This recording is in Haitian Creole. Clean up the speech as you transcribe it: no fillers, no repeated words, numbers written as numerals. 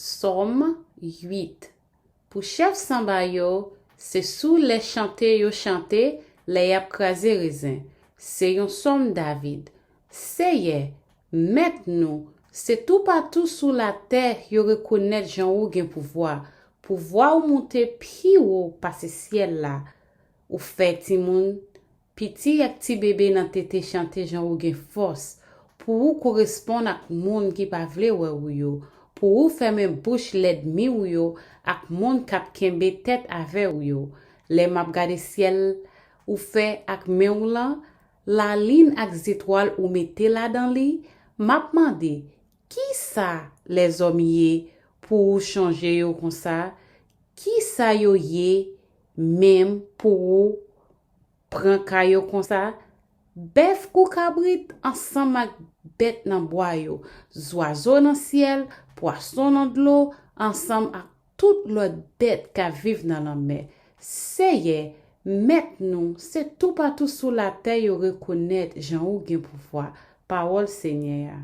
Somme 8. Pour chef samba yo, c'est sous les chanter yo chanter, les ap krasé raisin. C'est yon somme David. Seye, maintenant, c'est tout partout sous la terre yo reconnaît Jean ou gen pouvoir. Pouvoir ou monter pi ou passe ciel là. Ou fait ti moun, piti ak ti bébé nan tete chante Jean ou gen force. Pour ou correspondre ak moun qui pa vle wè ou yo. Pour ou fermer bouche l'ennemi ou yo ak moun kap kembe tête ave ou yo. Les map gade ciel ou fait ak men ou lan, la ligne ak zétoile ou mette la dans li, map mande, qui ça les hommes yé pour ou changer yo kon ça? Qui ça yo yé même pour ou pran kayo kon ça? Bef kou kabrit ensemble ak bête nan bois yo, oiseaux dans ciel, poisson dans de l'eau, ensemble ak tout l'autre bête ka vive dans la mer. Seye, maintenant, c'est tout partout sous la terre yo reconnaître Jean ou gen pouvoir. Parole Seigneur.